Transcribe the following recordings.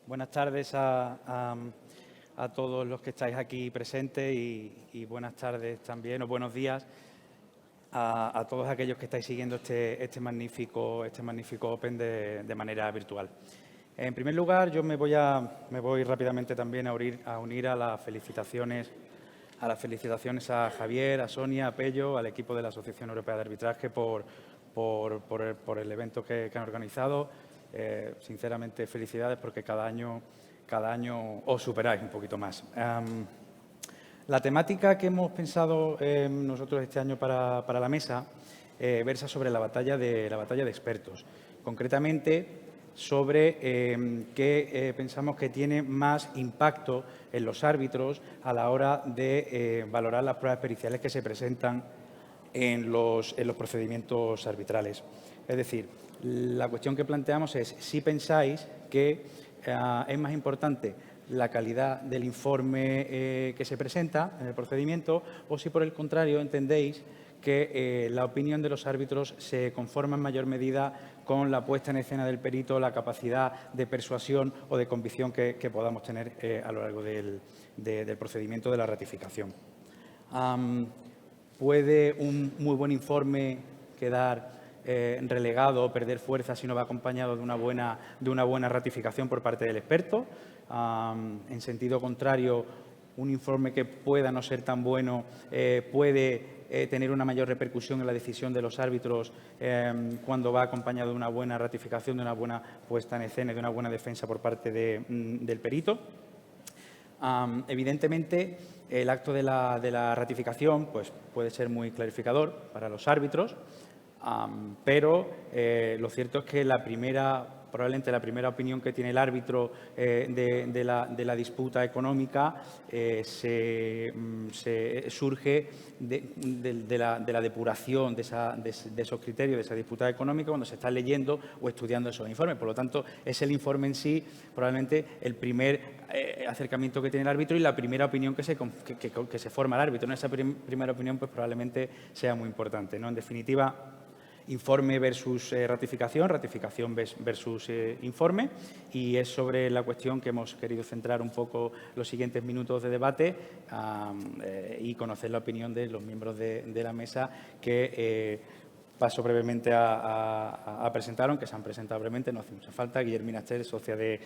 Buenas tardes a todos los que estáis aquí presentes y buenas tardes también, o buenos días a todos aquellos que estáis siguiendo este magnífico Open de manera virtual. En primer lugar, yo me voy rápidamente también a unir a las felicitaciones a Javier, a Sonia, a Pello, al equipo de la Asociación Europea de Arbitraje por el evento que han organizado. Sinceramente, felicidades porque cada año os superáis un poquito más. La temática que hemos pensado nosotros este año para la mesa versa sobre la batalla de expertos. Concretamente, sobre qué pensamos que tiene más impacto en los árbitros a la hora de valorar las pruebas periciales que se presentan en los procedimientos arbitrales. Es decir, la cuestión que planteamos es si pensáis que es más importante la calidad del informe que se presenta en el procedimiento o si, por el contrario, entendéis que la opinión de los árbitros se conforma en mayor medida con la puesta en escena del perito, la capacidad de persuasión o de convicción que podamos tener a lo largo del procedimiento de la ratificación. ¿Puede un muy buen informe quedar relegado o perder fuerza si no va acompañado de una buena ratificación por parte del experto? En sentido contrario, un informe que pueda no ser tan bueno puede tener una mayor repercusión en la decisión de los árbitros cuando va acompañado de una buena ratificación, de una buena puesta en escena y de una buena defensa por parte del perito. Evidentemente, el acto de la ratificación pues, puede ser muy clarificador para los árbitros, pero lo cierto es que probablemente la primera opinión que tiene el árbitro de la disputa económica surge de la depuración de esos criterios, de esa disputa económica, cuando se está leyendo o estudiando esos informes. Por lo tanto, es el informe en sí probablemente el primer acercamiento que tiene el árbitro y la primera opinión que se forma el árbitro. Esa primera opinión pues, probablemente sea muy importante, ¿no? En definitiva, informe versus ratificación versus informe, y es sobre la cuestión que hemos querido centrar un poco los siguientes minutos de debate y conocer la opinión de los miembros de la mesa que paso brevemente a presentar, aunque se han presentado brevemente, no hace mucha falta. Guillermina Ester, socia de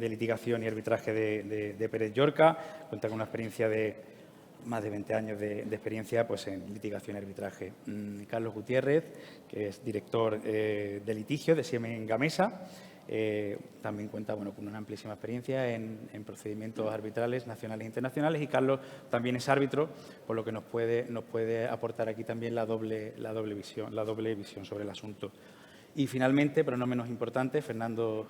litigación y arbitraje de Pérez Llorca, cuenta con una experiencia de más de 20 años de experiencia pues, en litigación y arbitraje. Carlos Gutiérrez, que es director de litigio de Siemens Gamesa, también cuenta con una amplísima experiencia en procedimientos arbitrales nacionales e internacionales, y Carlos también es árbitro, por lo que nos puede aportar aquí también la doble visión sobre el asunto. Y finalmente, pero no menos importante, Fernando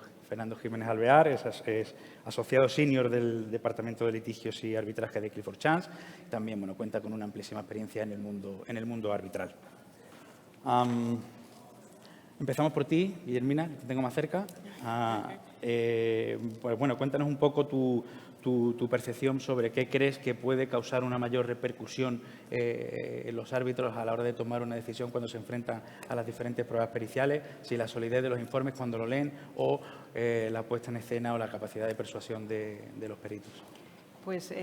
Jiménez Alvear, es asociado senior del Departamento de Litigios y Arbitraje de Clifford Chance. También cuenta con una amplísima experiencia en el mundo arbitral. Empezamos por ti, Guillermina, que te tengo más cerca. Pues cuéntanos un poco tu percepción sobre qué crees que puede causar una mayor repercusión en los árbitros a la hora de tomar una decisión cuando se enfrentan a las diferentes pruebas periciales, si la solidez de los informes cuando lo leen o la puesta en escena o la capacidad de persuasión de los peritos. Pues,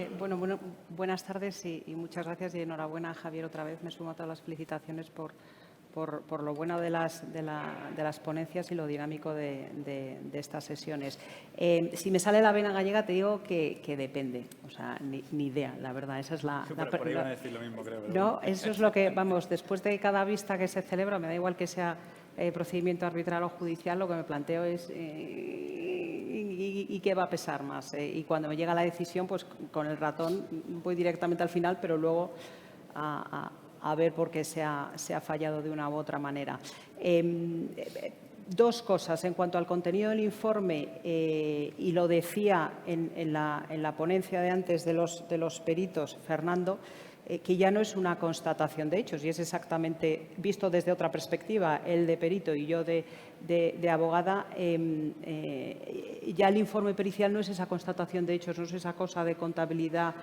buenas tardes y muchas gracias y enhorabuena, Javier, otra vez. Me sumo a todas las felicitaciones por lo bueno de las ponencias y lo dinámico de estas sesiones. Si me sale la vena gallega, te digo que depende. O sea, ni idea, la verdad. Esa es por ahí van a decir lo mismo, creo. No, eso es lo que, después de cada vista que se celebra, me da igual que sea procedimiento arbitral o judicial, lo que me planteo es ¿y qué va a pesar más? Y cuando me llega la decisión, pues con el ratón voy directamente al final, pero luego a ver por qué se ha fallado de una u otra manera. Dos cosas. En cuanto al contenido del informe, y lo decía en la ponencia de antes de los peritos, Fernando, que ya no es una constatación de hechos y es exactamente, visto desde otra perspectiva, él de perito y yo de de abogada, ya el informe pericial no es esa constatación de hechos, no es esa cosa de contabilidad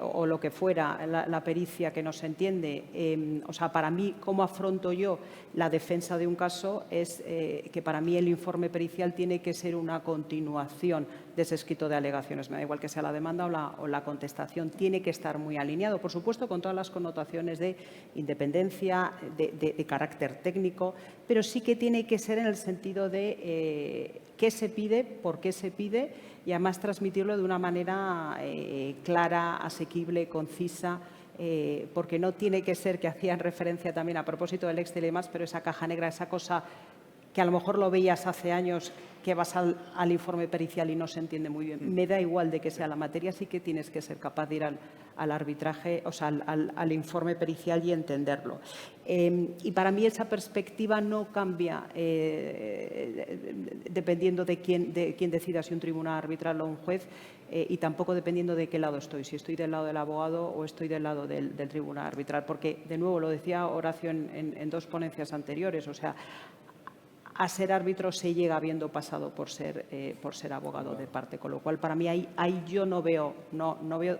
o lo que fuera, la pericia que no se entiende. O sea, para mí, cómo afronto yo la defensa de un caso es que para mí el informe pericial tiene que ser una continuación de ese escrito de alegaciones. Me da igual que sea la demanda o la contestación, tiene que estar muy alineado, por supuesto, con todas las connotaciones de independencia, de carácter técnico, pero sí que tiene que ser en el sentido de qué se pide, por qué se pide y además transmitirlo de una manera clara, asequible, concisa, porque no tiene que ser, que hacían referencia también a propósito del Excel y demás, pero esa caja negra, esa cosa que a lo mejor lo veías hace años, que vas al informe pericial y no se entiende muy bien. Me da igual de que sea la materia, sí que tienes que ser capaz de ir al arbitraje, o sea, al informe pericial y entenderlo. Y para mí esa perspectiva no cambia dependiendo de quién decida, si un tribunal arbitral o un juez, y tampoco dependiendo de qué lado estoy, si estoy del lado del abogado o estoy del lado del tribunal arbitral. Porque, de nuevo, lo decía Horacio en dos ponencias anteriores, o sea, a ser árbitro se llega habiendo pasado por ser abogado de parte, con lo cual para mí ahí yo no veo,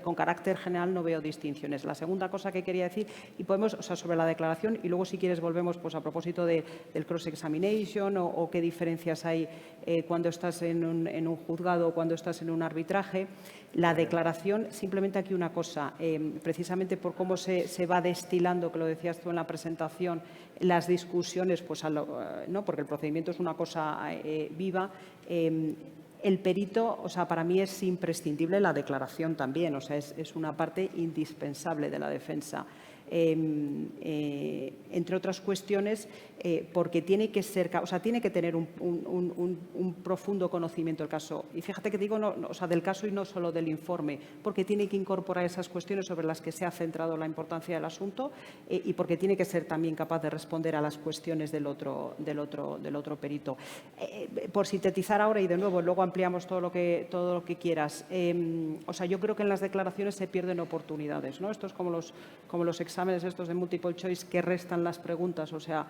con carácter general no veo distinciones. La segunda cosa que quería decir, y podemos, o sea, sobre la declaración, y luego si quieres volvemos pues a propósito del cross-examination o qué diferencias hay cuando estás en un juzgado o cuando estás en un arbitraje. La declaración, simplemente aquí una cosa, precisamente por cómo se va destilando, que lo decías tú en la presentación, las discusiones, pues ¿no? Porque el procedimiento es una cosa viva. El perito, o sea, para mí es imprescindible la declaración también, o sea, es una parte indispensable de la defensa. Entre otras cuestiones, porque tiene que ser, o sea, tiene que tener un profundo conocimiento del caso. Y fíjate que digo, o sea, del caso y no solo del informe, porque tiene que incorporar esas cuestiones sobre las que se ha centrado la importancia del asunto y porque tiene que ser también capaz de responder a las cuestiones del otro perito. Por sintetizar ahora, y de nuevo, luego ampliamos todo lo que quieras. O sea, yo creo que en las declaraciones se pierden oportunidades, ¿no? Esto es como los exámenes estos de multiple choice que restan las preguntas, o sea,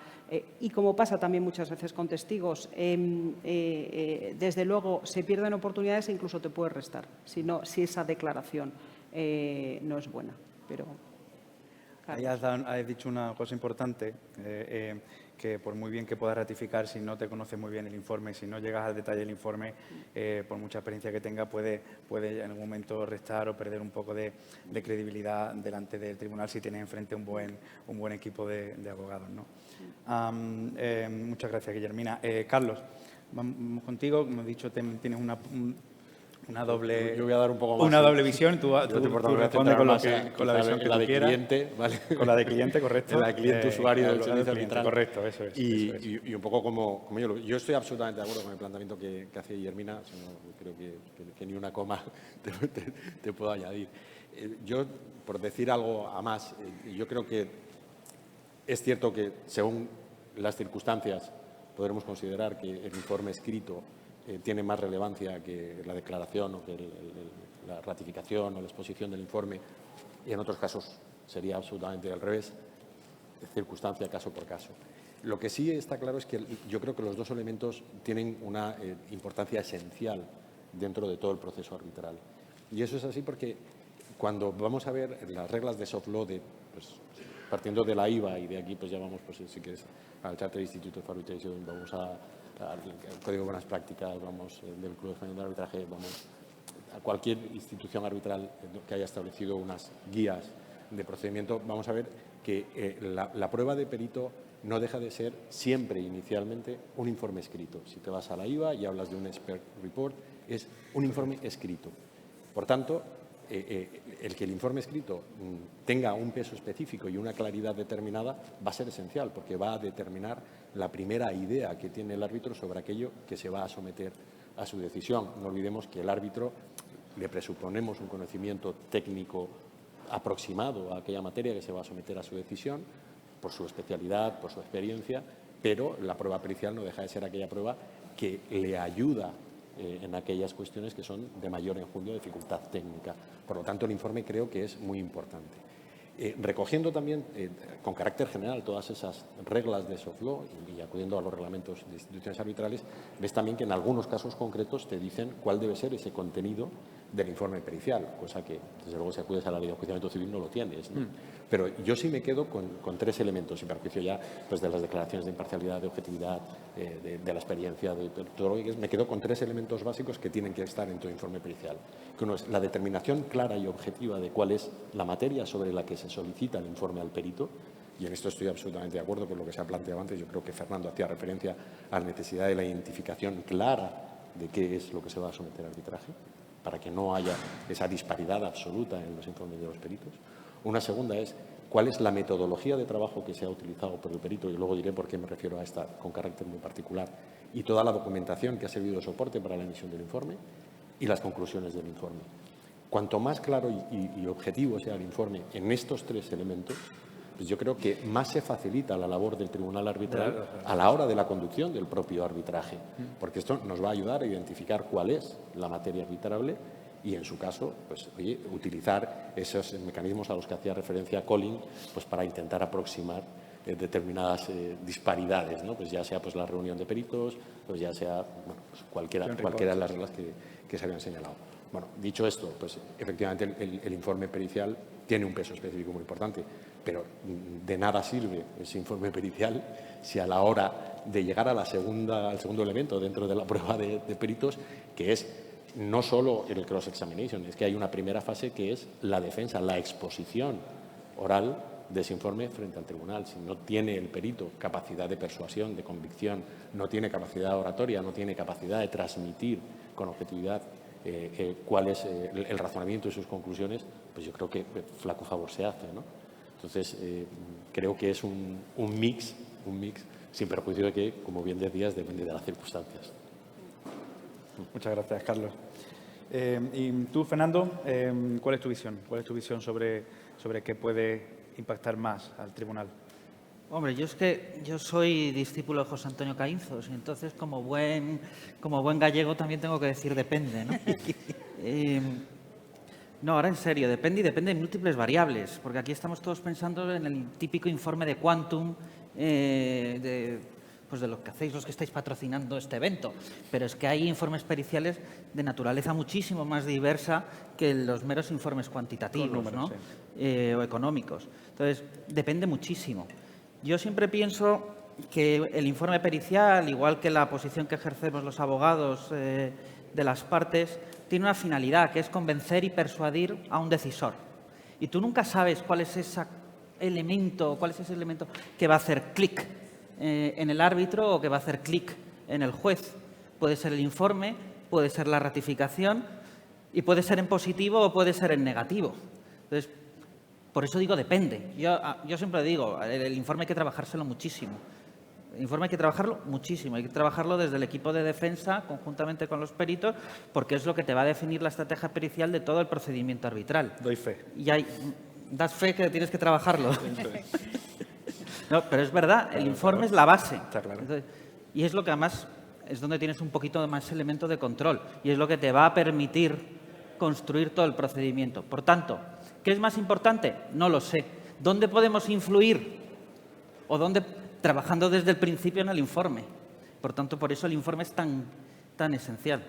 y como pasa también muchas veces con testigos, desde luego se pierden oportunidades e incluso te puede restar si esa declaración no es buena. Pero ahí has dicho una cosa importante, que por muy bien que puedas ratificar, si no te conoces muy bien el informe, si no llegas al detalle del informe, por mucha experiencia que tenga, puede en algún momento restar o perder un poco de credibilidad delante del tribunal si tienes enfrente un buen equipo de abogados, ¿no? Muchas gracias, Guillermina. Carlos, vamos contigo. Como he dicho, tienes una doble, yo voy a dar un poco más, una doble visión. Tú respondes con la visión que tú quieras. Cliente, ¿vale? Con la de cliente, correcto. La de cliente usuario del servicio arbitral. Correcto, eso es. Y un poco como yo estoy absolutamente de acuerdo con el planteamiento que hace Guillermina, creo que ni una coma te puedo añadir. Yo, por decir algo a más, yo creo que es cierto que según las circunstancias podremos considerar que el informe escrito tiene más relevancia que la declaración o que la ratificación o la exposición del informe, y en otros casos sería absolutamente al revés, circunstancia caso por caso. Lo que sí está claro es que yo creo que los dos elementos tienen una importancia esencial dentro de todo el proceso arbitral. Y eso es así porque cuando vamos a ver las reglas de soft law, pues, partiendo de la IVA, y de aquí pues ya vamos, pues, si quieres, al Charter Institute of Arbitration, vamos al Código de Buenas Prácticas, vamos del Club Español de Arbitraje, vamos a cualquier institución arbitral que haya establecido unas guías de procedimiento, vamos a ver que la prueba de perito no deja de ser siempre inicialmente un informe escrito. Si te vas a la IVA y hablas de un expert report, es un informe escrito. Por tanto, el que el informe escrito tenga un peso específico y una claridad determinada va a ser esencial, porque va a determinar la primera idea que tiene el árbitro sobre aquello que se va a someter a su decisión. No olvidemos que el árbitro le presuponemos un conocimiento técnico aproximado a aquella materia que se va a someter a su decisión, por su especialidad, por su experiencia, pero la prueba pericial no deja de ser aquella prueba que le ayuda en aquellas cuestiones que son de mayor enjundia o dificultad técnica. Por lo tanto, el informe creo que es muy importante. recogiendo también con carácter general todas esas reglas de soft law y acudiendo a los reglamentos de instituciones arbitrales, ves también que en algunos casos concretos te dicen cuál debe ser ese contenido del informe pericial, cosa que, desde luego, si acudes a la ley de enjuiciamiento civil no lo tienes, ¿no? Pero yo sí me quedo con 3 elementos, sin perjuicio ya pues, de las declaraciones de imparcialidad, de objetividad, de la experiencia, de todo lo que es, me quedo con 3 elementos básicos que tienen que estar en tu informe pericial. Que uno es la determinación clara y objetiva de cuál es la materia sobre la que se solicita el informe al perito, y en esto estoy absolutamente de acuerdo con lo que se ha planteado antes. Yo creo que Fernando hacía referencia a la necesidad de la identificación clara de qué es lo que se va a someter a arbitraje, para que no haya esa disparidad absoluta en los informes de los peritos. Una segunda es cuál es la metodología de trabajo que se ha utilizado por el perito, y luego diré por qué me refiero a esta con carácter muy particular, y toda la documentación que ha servido de soporte para la emisión del informe y las conclusiones del informe. Cuanto más claro y objetivo sea el informe en estos 3 elementos, pues yo creo que más se facilita la labor del tribunal arbitral a la hora de la conducción del propio arbitraje, porque esto nos va a ayudar a identificar cuál es la materia arbitrable y, en su caso, pues, oye, utilizar esos mecanismos a los que hacía referencia Colin, pues, para intentar aproximar determinadas disparidades, ¿no? Pues ya sea pues, la reunión de peritos, pues ya sea bueno, pues cualquiera de las reglas que se habían señalado. Bueno, dicho esto, pues efectivamente el informe pericial tiene un peso específico muy importante, pero de nada sirve ese informe pericial si a la hora de llegar a al segundo elemento dentro de la prueba de peritos, que es no solo el cross-examination, es que hay una primera fase que es la defensa, la exposición oral de ese informe frente al tribunal. Si no tiene el perito capacidad de persuasión, de convicción, no tiene capacidad oratoria, no tiene capacidad de transmitir con objetividad cuál es el razonamiento y sus conclusiones, pues yo creo que flaco favor se hace, ¿no? Entonces, creo que es un mix, sin perjuicio de que, como bien decías, depende de las circunstancias. Muchas gracias, Carlos. Y tú, Fernando, ¿cuál es tu visión? ¿Cuál es tu visión sobre qué puede impactar más al tribunal? Hombre, yo soy discípulo de José Antonio Caínzos, y entonces como buen gallego también tengo que decir depende, ¿no? No, ahora en serio, depende de múltiples variables, porque aquí estamos todos pensando en el típico informe de Quantum, pues de lo que hacéis los que estáis patrocinando este evento, pero es que hay informes periciales de naturaleza muchísimo más diversa que los meros informes cuantitativos, números, ¿no? Sí. O económicos. Entonces, depende muchísimo. Yo siempre pienso que el informe pericial, igual que la posición que ejercemos los abogados de las partes, tiene una finalidad, que es convencer y persuadir a un decisor. Y tú nunca sabes cuál es ese elemento que va a hacer clic en el árbitro o que va a hacer clic en el juez. Puede ser el informe, puede ser la ratificación y puede ser en positivo o puede ser en negativo. Entonces, por eso digo depende. Yo siempre digo, el informe hay que trabajárselo muchísimo. El informe hay que trabajarlo muchísimo. Hay que trabajarlo desde el equipo de defensa, conjuntamente con los peritos, porque es lo que te va a definir la estrategia pericial de todo el procedimiento arbitral. Doy fe. Y das fe que tienes que trabajarlo. No, pero es verdad, el informe es la base. Está claro. Entonces, y es lo que además es donde tienes un poquito más elemento de control y es lo que te va a permitir construir todo el procedimiento. Por tanto, ¿qué es más importante? No lo sé. ¿Dónde podemos influir? ¿O dónde? Trabajando desde el principio en el informe. Por tanto, por eso el informe es tan esencial.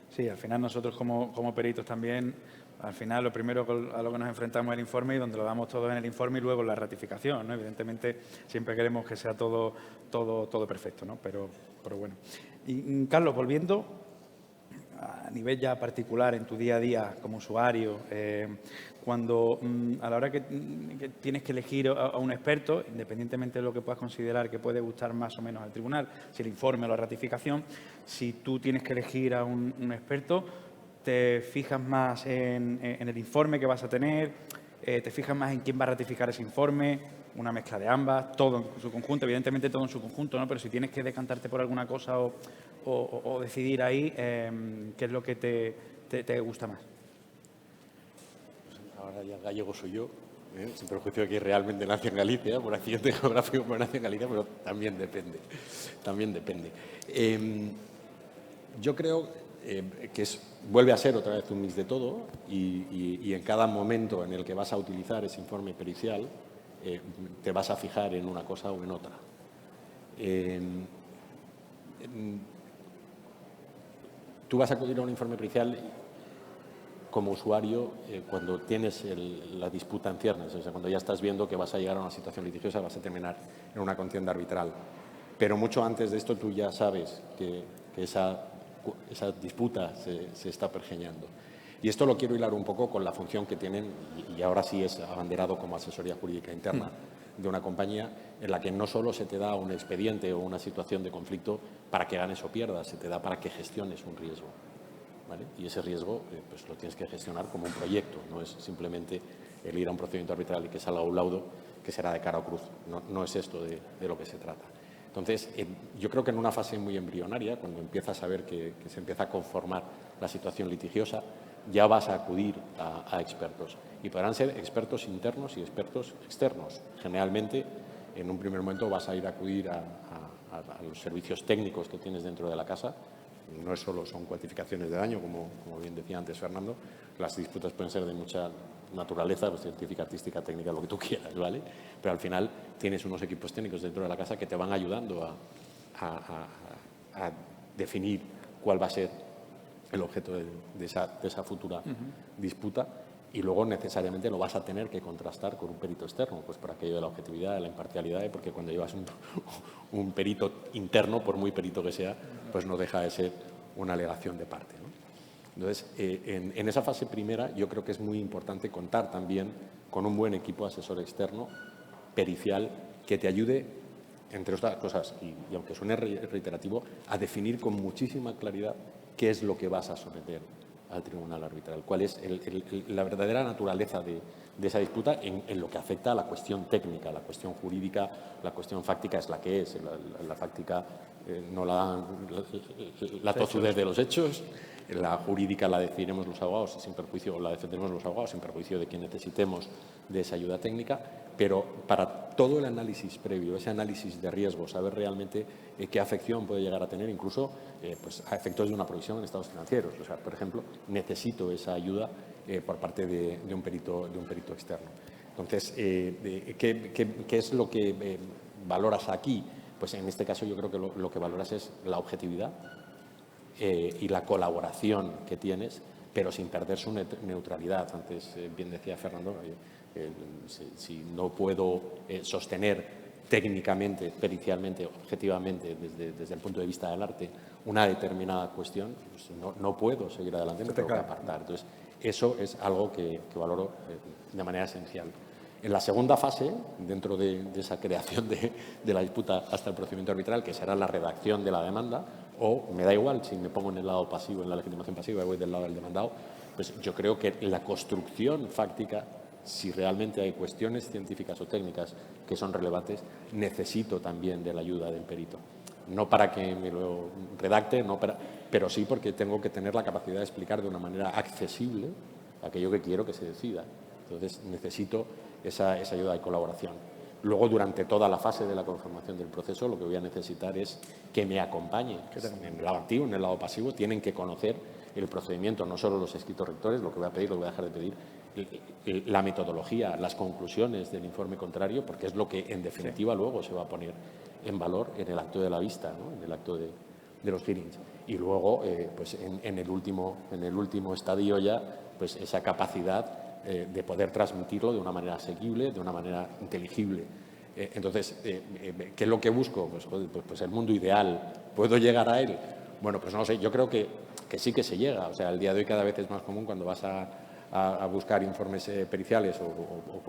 Sí, al final nosotros como peritos también, al final lo primero a lo que nos enfrentamos es el informe y donde lo damos todo en el informe y luego la ratificación, ¿no? Evidentemente siempre queremos que sea todo perfecto, ¿no? Pero bueno. Y Carlos, volviendo a nivel ya particular en tu día a día como usuario, cuando a la hora que tienes que elegir a un experto, independientemente de lo que puedas considerar que puede gustar más o menos al tribunal, si el informe o la ratificación, si tú tienes que elegir a un experto, ¿te fijas más en el informe que vas a tener? ¿Te fijas más en quién va a ratificar ese informe? ¿Una mezcla de ambas? ¿Todo en su conjunto? Evidentemente todo en su conjunto, ¿no? Pero si tienes que decantarte por alguna cosa o decidir ahí, ¿qué es lo que te gusta más? Ahora ya gallego soy yo, sin perjuicio de que realmente nací en Galicia, por accidente geográfico, pero nací en Galicia, pero también depende. Yo creo, vuelve a ser otra vez un mix de todo y en cada momento en el que vas a utilizar ese informe pericial te vas a fijar en una cosa o en otra. Tú vas a acudir a un informe pericial como usuario cuando tienes la disputa en ciernes, o sea, cuando ya estás viendo que vas a llegar a una situación litigiosa, vas a terminar en una contienda arbitral. Pero mucho antes de esto tú ya sabes que esa disputa se está pergeñando. Y esto lo quiero hilar un poco con la función que tienen, y ahora sí es abanderado como asesoría jurídica interna de una compañía, en la que no solo se te da un expediente o una situación de conflicto para que ganes o pierdas, se te da para que gestiones un riesgo. ¿Vale? Y ese riesgo pues lo tienes que gestionar como un proyecto, no es simplemente el ir a un procedimiento arbitral y que salga un laudo que será de cara o cruz. No es esto de lo que se trata. Entonces, yo creo que en una fase muy embrionaria, cuando empiezas a ver que se empieza a conformar la situación litigiosa, ya vas a acudir a expertos. Y podrán ser expertos internos y expertos externos. Generalmente, en un primer momento vas a ir a acudir a los servicios técnicos que tienes dentro de la casa. No solo son cuantificaciones de daño, como bien decía antes Fernando, las disputas pueden ser de mucha naturaleza, pues, científica, artística, técnica, lo que tú quieras, ¿vale? Pero al final tienes unos equipos técnicos dentro de la casa que te van ayudando a definir cuál va a ser el objeto de esa futura disputa, y luego necesariamente lo vas a tener que contrastar con un perito externo, pues por aquello de la objetividad, de la imparcialidad, porque cuando llevas un perito interno, por muy perito que sea, pues no deja de ser una alegación de parte, ¿no? Entonces, en esa fase primera yo creo que es muy importante contar también con un buen equipo asesor externo, pericial, que te ayude, entre otras cosas, y aunque suene reiterativo, a definir con muchísima claridad qué es lo que vas a someter al tribunal arbitral, cuál es la verdadera naturaleza de esa disputa en lo que afecta a la cuestión técnica, la cuestión jurídica, la cuestión fáctica es la que es, la fáctica no la dan la tozudez de los hechos, la jurídica la decidiremos los abogados sin perjuicio, o la defenderemos los abogados sin perjuicio de que necesitemos de esa ayuda técnica, pero para todo el análisis previo, ese análisis de riesgo, saber realmente qué afección puede llegar a tener, incluso pues a efectos de una provisión en estados financieros. O sea, por ejemplo, necesito esa ayuda por parte de un perito externo. Entonces, ¿qué es lo que valoras aquí? Pues en este caso yo creo que lo que valoras es la objetividad y la colaboración que tienes, pero sin perder su neutralidad. Antes bien decía Fernando, si no puedo sostener técnicamente, pericialmente, objetivamente, desde el punto de vista del arte, una determinada cuestión, pues no puedo seguir adelante, me tengo que apartar. Entonces, eso es algo que valoro de manera esencial. En la segunda fase, dentro de esa creación de la disputa hasta el procedimiento arbitral, que será la redacción de la demanda, o me da igual si me pongo en el lado pasivo, en la legitimación pasiva, y voy del lado del demandado, pues yo creo que la construcción fáctica, si realmente hay cuestiones científicas o técnicas que son relevantes, necesito también de la ayuda del perito. No para que me lo redacte, pero sí porque tengo que tener la capacidad de explicar de una manera accesible aquello que quiero que se decida. Entonces, necesito esa ayuda y colaboración. Luego, durante toda la fase de la conformación del proceso, lo que voy a necesitar es que me acompañe. En el lado activo, en el lado pasivo, tienen que conocer el procedimiento, no solo los escritos rectores, lo que voy a pedir, lo que voy a dejar de pedir, la metodología, las conclusiones del informe contrario, porque es lo que, en definitiva, luego se va a poner en valor en el acto de la vista, ¿no? En el acto de los hearings. Y luego, pues en el último estadio ya, pues esa capacidad de poder transmitirlo de una manera asequible, de una manera inteligible. Entonces, ¿qué es lo que busco? Pues el mundo ideal. ¿Puedo llegar a él? Bueno, pues no lo sé. Yo creo que sí que se llega. O sea, el día de hoy cada vez es más común cuando vas a buscar informes periciales o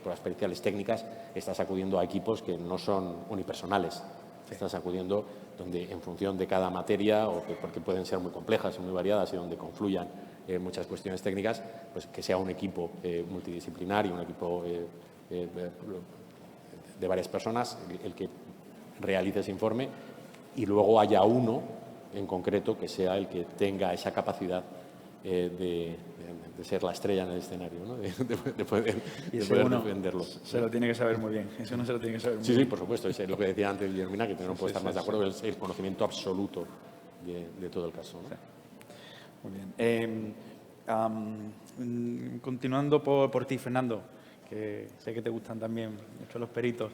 pruebas periciales técnicas, estás acudiendo a equipos que no son unipersonales. Estás acudiendo donde, en función de cada materia, porque pueden ser muy complejas y muy variadas y donde confluyan muchas cuestiones técnicas, pues que sea un equipo multidisciplinario, un equipo de varias personas el que realice ese informe, y luego haya uno en concreto que sea el que tenga esa capacidad de ser la estrella en el escenario, ¿no? de poder defenderlo. Se lo tiene que saber muy bien. Eso no se lo tiene que saber muy bien. Sí, por supuesto. Es lo que decía antes Guillermina, que no puedo estar más de acuerdo, es el conocimiento absoluto de todo el caso, ¿no? Sí. Muy bien. Continuando por ti, Fernando, que sé que te gustan también mucho los peritos.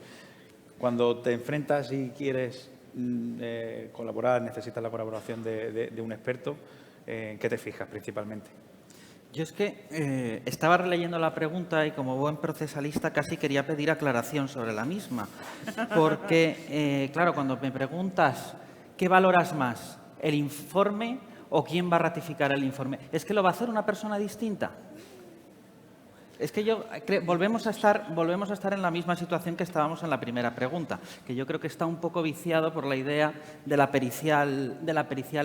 Cuando te enfrentas y quieres colaborar, necesitas la colaboración de un experto, ¿en qué te fijas principalmente? Yo es que estaba releyendo la pregunta y como buen procesalista casi quería pedir aclaración sobre la misma. Porque, claro, cuando me preguntas ¿qué valoras más? ¿El informe o quién va a ratificar el informe? ¿Es que lo va a hacer una persona distinta? Es que volvemos a estar en la misma situación que estábamos en la primera pregunta, que yo creo que está un poco viciado por la idea de la pericial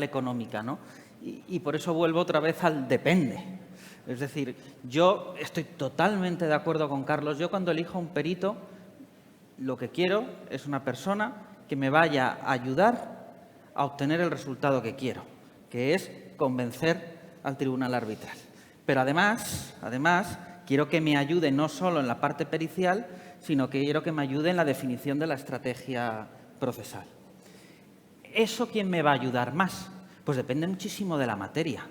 económica, ¿no? Y por eso vuelvo otra vez al depende. Es decir, yo estoy totalmente de acuerdo con Carlos. Yo cuando elijo un perito, lo que quiero es una persona que me vaya a ayudar a obtener el resultado que quiero, que es convencer al tribunal arbitral. Pero además, quiero que me ayude no solo en la parte pericial, sino que quiero que me ayude en la definición de la estrategia procesal. ¿Eso quién me va a ayudar más? Pues depende muchísimo de la materia.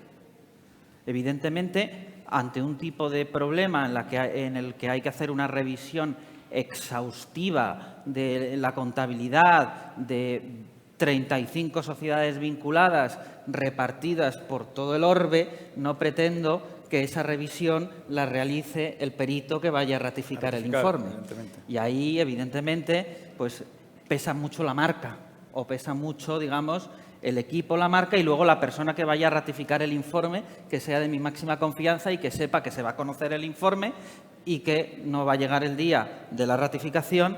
Evidentemente, ante un tipo de problema en el que hay que hacer una revisión exhaustiva de la contabilidad de 35 sociedades vinculadas repartidas por todo el orbe, no pretendo que esa revisión la realice el perito que vaya a ratificar el informe. Y ahí, evidentemente, pues pesa mucho la marca o pesa mucho, digamos, el equipo, la marca y luego la persona que vaya a ratificar el informe, que sea de mi máxima confianza y que sepa que se va a conocer el informe y que no va a llegar el día de la ratificación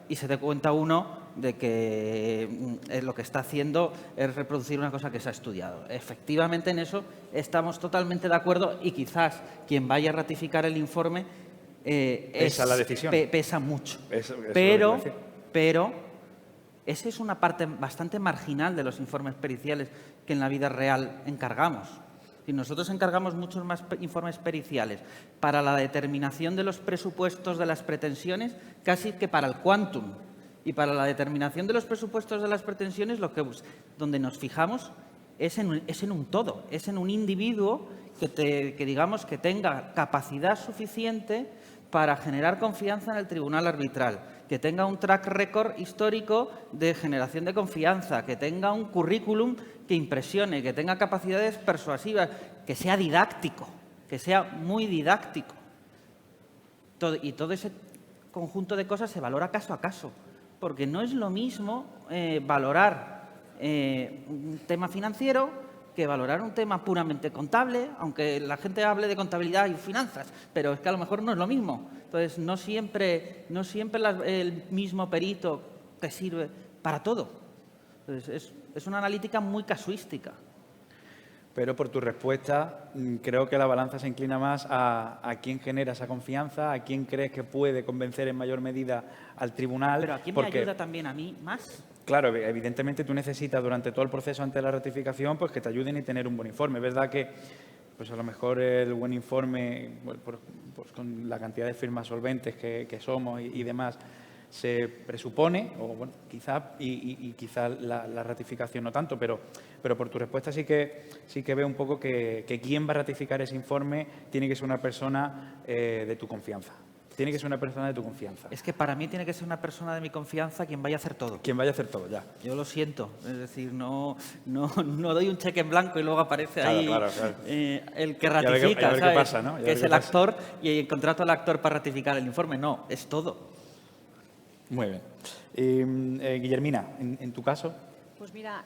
y se dé cuenta uno de que lo que está haciendo es reproducir una cosa que se ha estudiado. Efectivamente, en eso estamos totalmente de acuerdo y quizás quien vaya a ratificar el informe la decisión. Pesa mucho. Eso Pero esa es una parte bastante marginal de los informes periciales que en la vida real encargamos. Y nosotros encargamos muchos más informes periciales para la determinación de los presupuestos de las pretensiones casi que para el quantum. Y para la determinación de los presupuestos de las pretensiones donde nos fijamos es en un todo, es en un individuo que digamos que tenga capacidad suficiente para generar confianza en el tribunal arbitral, que tenga un track record histórico de generación de confianza, que tenga un currículum que impresione, que tenga capacidades persuasivas, que sea didáctico, que sea muy didáctico. Y todo ese conjunto de cosas se valora caso a caso, porque no es lo mismo valorar un tema financiero que valorar un tema puramente contable, aunque la gente hable de contabilidad y finanzas, pero es que a lo mejor no es lo mismo. Entonces, no siempre el mismo perito te sirve para todo. Entonces, es una analítica muy casuística. Pero por tu respuesta, creo que la balanza se inclina más a quién genera esa confianza, a quién crees que puede convencer en mayor medida al tribunal. Pero ¿a quién me ayuda también a mí más? Claro, evidentemente tú necesitas durante todo el proceso antes de la ratificación pues que te ayuden y tener un buen informe. Es verdad que pues a lo mejor el buen informe, pues con la cantidad de firmas solventes que somos y demás, se presupone, o bueno, quizás y quizás la ratificación no tanto, pero por tu respuesta sí que veo un poco que quien va a ratificar ese informe tiene que ser una persona de tu confianza. Tiene que ser una persona de tu confianza. Es que para mí tiene que ser una persona de mi confianza quien vaya a hacer todo. Quien vaya a hacer todo, ya. Yo lo siento. Es decir, no doy un cheque en blanco y luego aparece ahí el que ratifica, a ver qué pasa, ¿no? Que es el actor y contrato al actor para ratificar el informe. No, es todo. Muy bien. Guillermina, en tu caso. Pues mira,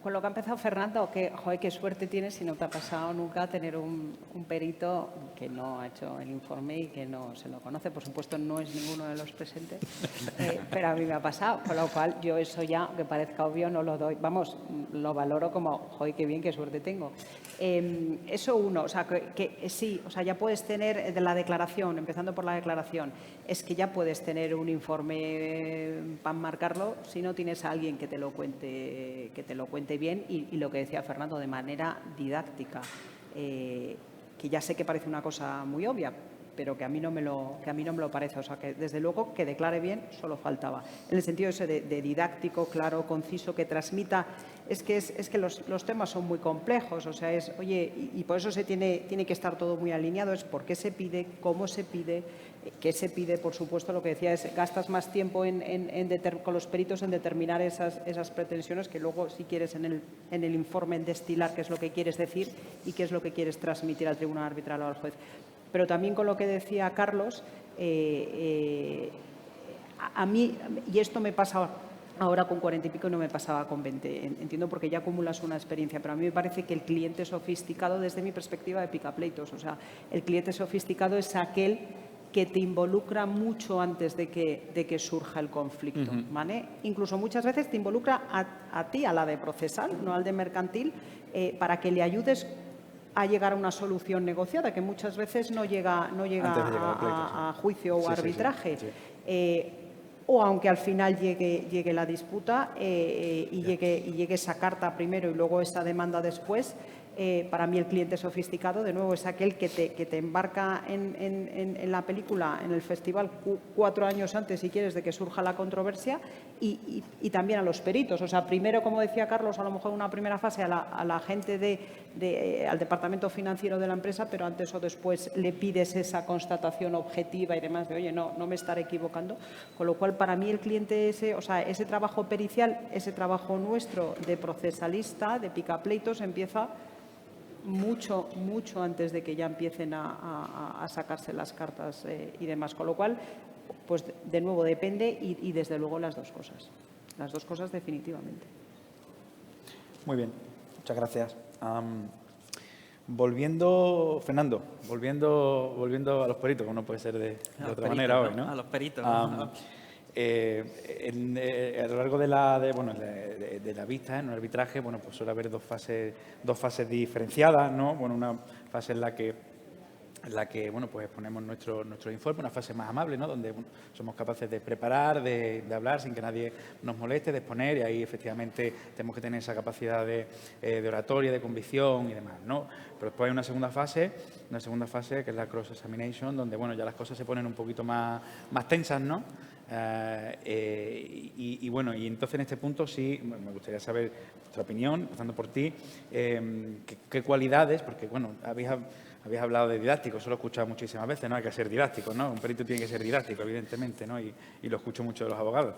con lo que ha empezado Fernando, joder, qué suerte tienes si no te ha pasado nunca tener un perito que no ha hecho el informe y que no se lo conoce. Por supuesto, no es ninguno de los presentes, pero a mí me ha pasado. Con lo cual, yo eso ya, aunque parezca obvio, no lo doy. Vamos, lo valoro como, joder, qué bien, qué suerte tengo. Eso uno, o sea, que sí, o sea, ya puedes tener de la declaración, empezando por la declaración, es que ya puedes tener un informe para marcarlo si no tienes a alguien que te lo cuente bien y lo que decía Fernando, de manera didáctica, que ya sé que parece una cosa muy obvia, pero que a mí no me lo parece. O sea, que desde luego que declare bien solo faltaba. En el sentido ese de didáctico, claro, conciso, que transmita. Es que los temas son muy complejos. O sea, y por eso tiene que estar todo muy alineado. Es por qué se pide, cómo se pide, qué se pide. Por supuesto, lo que decía es gastas más tiempo con los peritos en determinar esas pretensiones que luego, si quieres, en el informe en destilar qué es lo que quieres decir y qué es lo que quieres transmitir al tribunal arbitral o al juez. Pero también con lo que decía Carlos, a mí, y esto me pasa ahora con 40 y pico y no me pasaba con 20, entiendo porque ya acumulas una experiencia, pero a mí me parece que el cliente sofisticado, desde mi perspectiva de picapleitos, o sea, el cliente sofisticado es aquel que te involucra mucho antes de que surja el conflicto, ¿vale? Incluso muchas veces te involucra a ti, a la de procesal, no al de mercantil, para que le ayudes a llegar a una solución negociada, que muchas veces no llega a juicio o arbitraje. O aunque al final llegue la disputa y llegue esa carta primero y luego esa demanda después, para mí el cliente sofisticado, de nuevo, es aquel que te embarca en la película, en el festival, 4 años antes, si quieres, de que surja la controversia, y también a los peritos. O sea, primero, como decía Carlos, a lo mejor una primera fase a la gente al departamento financiero de la empresa, pero antes o después le pides esa constatación objetiva y demás de, oye, no me estaré equivocando. Con lo cual, para mí el cliente ese trabajo pericial, ese trabajo nuestro de procesalista, de picapleitos, empieza mucho antes de que ya empiecen a sacarse las cartas y demás. Con lo cual, pues de nuevo depende y desde luego las dos cosas. Las dos cosas definitivamente. Muy bien, muchas gracias. Volviendo a los peritos, como no puede ser de otra manera hoy, ¿no? A los peritos. A lo largo de la vista, en un arbitraje, bueno, pues suele haber dos fases diferenciadas, ¿no? Bueno, una fase en la que bueno, pues exponemos nuestro informe, una fase más amable, ¿no? Donde somos capaces de preparar, de hablar sin que nadie nos moleste, de exponer, y ahí efectivamente tenemos que tener esa capacidad de oratoria, de convicción y demás, ¿no? Pero después hay una segunda fase que es la cross-examination, donde bueno, ya las cosas se ponen un poquito más tensas, ¿no? Bueno, y entonces en este punto sí me gustaría saber vuestra opinión, empezando por ti, qué cualidades, porque bueno, habéis hablado de didáctico, eso lo he escuchado muchísimas veces, ¿no? Hay que ser didáctico, ¿no? Un perito tiene que ser didáctico, evidentemente, ¿no? Y lo escucho mucho de los abogados.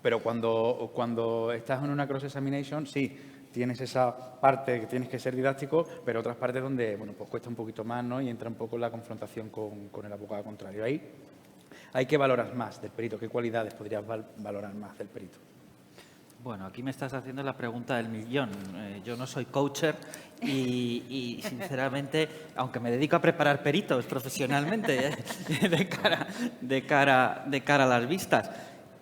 Pero cuando estás en una cross-examination, sí, tienes esa parte que tienes que ser didáctico, pero otras partes donde, bueno, pues cuesta un poquito más, ¿no? Y entra un poco la confrontación con el abogado contrario. Ahí hay que valorar más del perito. ¿Qué cualidades podrías valorar más del perito? Bueno, aquí me estás haciendo la pregunta del millón. Yo no soy coacher y sinceramente, aunque me dedico a preparar peritos profesionalmente de cara a las vistas,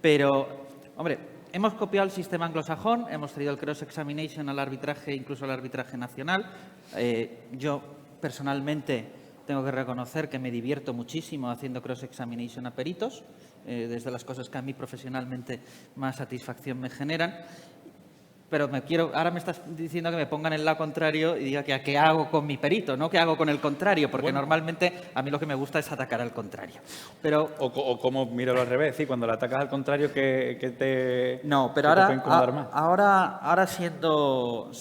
pero, hombre, hemos copiado el sistema anglosajón, hemos traído el cross-examination al arbitraje, incluso al arbitraje nacional. Yo, personalmente, tengo que reconocer que me divierto muchísimo haciendo cross-examination a peritos, desde las cosas que a mí profesionalmente más satisfacción me generan. Pero ahora me estás diciendo que me pongan el lado contrario y diga que qué hago con mi perito, no qué hago con el contrario, porque bueno, normalmente a mí lo que me gusta es atacar al contrario. Pero, o como míralo al revés, ¿sí? Cuando le atacas al contrario, que te no, pero ahora, te puede incomodar más. Ahora siendo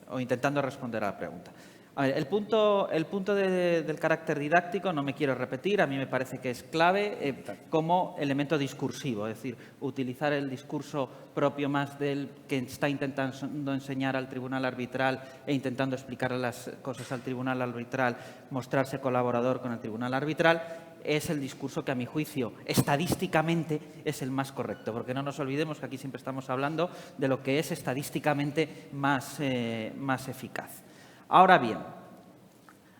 o intentando responder a la pregunta. A ver, el punto del carácter didáctico no me quiero repetir, a mí me parece que es clave como elemento discursivo, es decir, utilizar el discurso propio más del que está intentando enseñar al tribunal arbitral e intentando explicar las cosas al tribunal arbitral, mostrarse colaborador con el tribunal arbitral, es el discurso que a mi juicio estadísticamente es el más correcto, porque no nos olvidemos que aquí siempre estamos hablando de lo que es estadísticamente más eficaz. Ahora bien,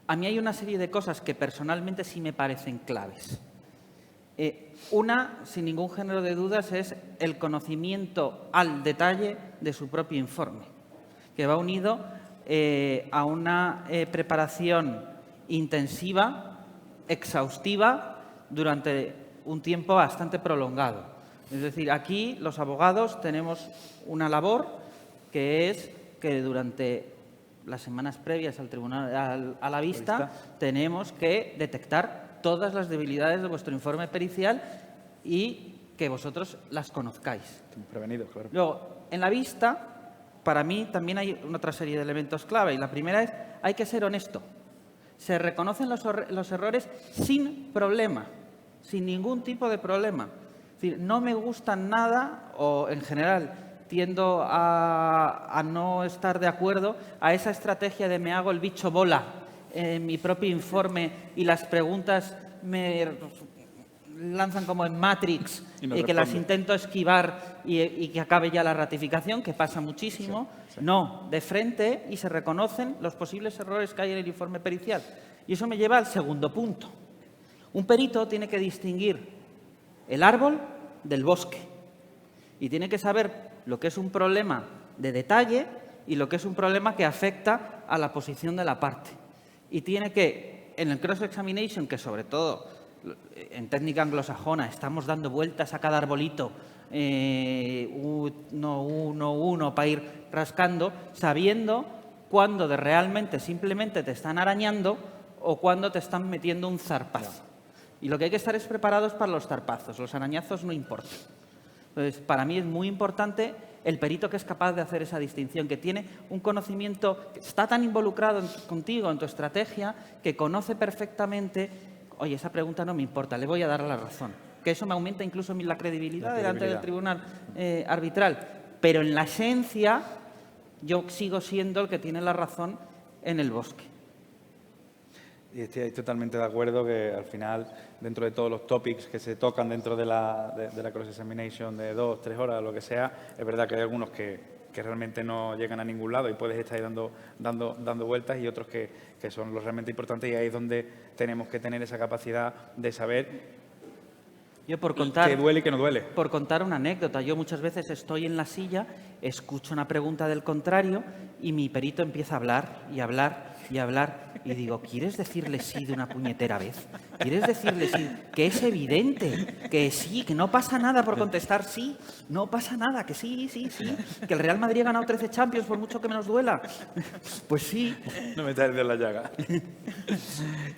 a mí hay una serie de cosas que personalmente sí me parecen claves. Una, sin ningún género de dudas, es el conocimiento al detalle de su propio informe, que va unido a una preparación intensiva, exhaustiva, durante un tiempo bastante prolongado. Es decir, aquí los abogados tenemos una labor que es que durante las semanas previas al tribunal, a la vista, tenemos que detectar todas las debilidades de vuestro informe pericial y que vosotros las conozcáis. Prevenidos, claro. Luego, en la vista, para mí también hay otra serie de elementos clave. Y la primera es, hay que ser honesto. Se reconocen los errores sin problema, sin ningún tipo de problema. Es decir, no me gustan nada, o en general tiendo a no estar de acuerdo a esa estrategia de me hago el bicho bola en mi propio informe y las preguntas me lanzan como en Matrix y que las intento esquivar y que acabe ya la ratificación, que pasa muchísimo. Sí. No, de frente, y se reconocen los posibles errores que hay en el informe pericial. Y eso me lleva al segundo punto. Un perito tiene que distinguir el árbol del bosque y tiene que saber lo que es un problema de detalle y lo que es un problema que afecta a la posición de la parte. Y tiene que, en el cross-examination, que sobre todo en técnica anglosajona estamos dando vueltas a cada arbolito, uno, para ir rascando, sabiendo cuándo realmente simplemente te están arañando o cuándo te están metiendo un zarpazo. Y lo que hay que estar es preparados para los zarpazos, los arañazos no importan. Entonces, para mí es muy importante el perito que es capaz de hacer esa distinción, que tiene un conocimiento, que está tan involucrado contigo, en tu estrategia, que conoce perfectamente, oye, esa pregunta no me importa, le voy a dar la razón. Que eso me aumenta incluso la credibilidad delante del tribunal arbitral. Pero en la esencia, yo sigo siendo el que tiene la razón en el bosque. Y estoy totalmente de acuerdo que al final, dentro de todos los topics que se tocan dentro de la cross-examination de 2, 3 horas, lo que sea, es verdad que hay algunos que realmente no llegan a ningún lado y puedes estar ahí dando vueltas, y otros que son los realmente importantes, y ahí es donde tenemos que tener esa capacidad de saber qué duele y qué no duele. Por contar una anécdota, yo muchas veces estoy en la silla, escucho una pregunta del contrario y mi perito empieza a hablar y hablar y hablar y digo, ¿quieres decirle sí de una puñetera vez? ¿Quieres decirle sí? Que es evidente, que sí, que no pasa nada por contestar sí, no pasa nada, que sí, que el Real Madrid ha ganado 13 Champions por mucho que menos duela. Pues sí. No me estás de la llaga.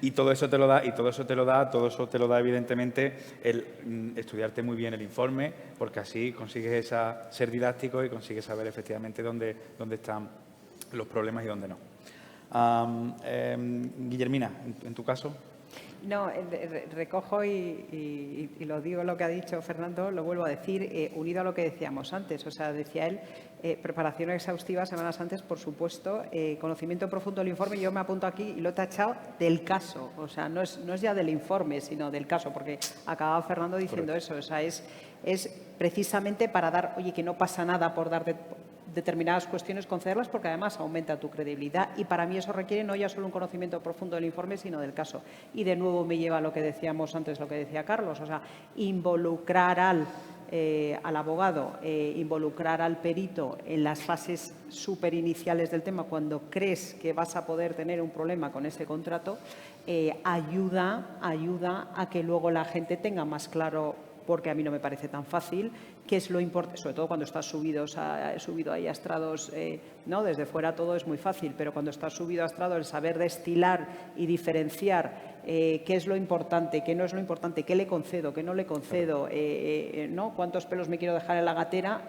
Y todo eso te lo da evidentemente el estudiarte muy bien el informe, porque así consigues ser didáctico y consigues saber efectivamente dónde están los problemas y dónde no. Guillermina, ¿en tu caso? No, recojo y lo digo lo que ha dicho Fernando, lo vuelvo a decir, unido a lo que decíamos antes. O sea, decía él, preparación exhaustiva semanas antes, por supuesto, conocimiento profundo del informe. Yo me apunto aquí y lo he tachado del caso. O sea, no es ya del informe, sino del caso, porque acababa Fernando diciendo eso. O sea, es precisamente para dar, oye, que no pasa nada por dar determinadas cuestiones, concederlas, porque además aumenta tu credibilidad, y para mí eso requiere no ya solo un conocimiento profundo del informe, sino del caso. Y de nuevo me lleva a lo que decíamos antes, lo que decía Carlos, o sea, involucrar al abogado, involucrar al perito en las fases súper iniciales del tema, cuando crees que vas a poder tener un problema con ese contrato, ayuda a que luego la gente tenga más claro, porque a mí no me parece tan fácil, qué es lo importante, sobre todo cuando estás subido ahí a estrados, ¿no? Desde fuera todo es muy fácil, pero cuando estás subido a estrados, el saber destilar y diferenciar qué es lo importante, qué no es lo importante, qué le concedo, qué no le concedo, ¿no? Cuántos pelos me quiero dejar en la gatera.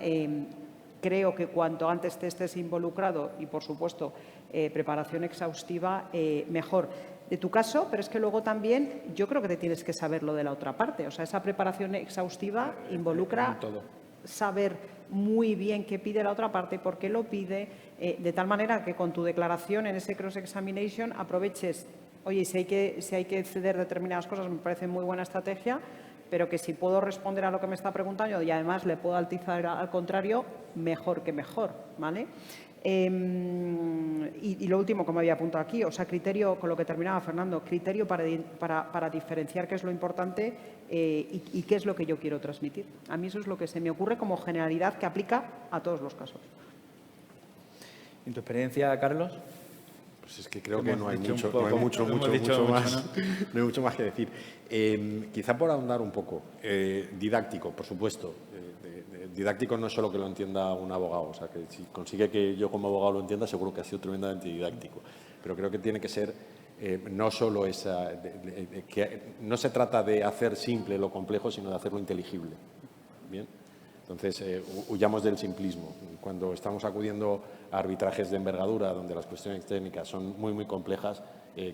Creo que cuanto antes te estés involucrado y, por supuesto, preparación exhaustiva, mejor. De tu caso, pero es que luego también yo creo que te tienes que saber lo de la otra parte. O sea, esa preparación exhaustiva involucra saber muy bien qué pide la otra parte, por qué lo pide, de tal manera que con tu declaración en ese cross-examination aproveches, oye, si hay que ceder determinadas cosas, me parece muy buena estrategia, pero que si puedo responder a lo que me está preguntando y además le puedo atizar al contrario, mejor que mejor, ¿vale? Y lo último, como había apuntado aquí, o sea, criterio, con lo que terminaba Fernando, criterio para diferenciar qué es lo importante y qué es lo que yo quiero transmitir. A mí eso es lo que se me ocurre como generalidad que aplica a todos los casos. ¿En tu experiencia, Carlos? Pues es que creo que no hay mucho más que decir. Quizá por ahondar un poco, didáctico, por supuesto, didáctico no es solo que lo entienda un abogado, o sea, que si consigue que yo como abogado lo entienda, seguro que ha sido tremendamente didáctico. Pero creo que tiene que ser no solo esa, que no se trata de hacer simple lo complejo, sino de hacerlo inteligible. Bien. Entonces, huyamos del simplismo. Cuando estamos acudiendo a arbitrajes de envergadura, donde las cuestiones técnicas son muy, muy complejas,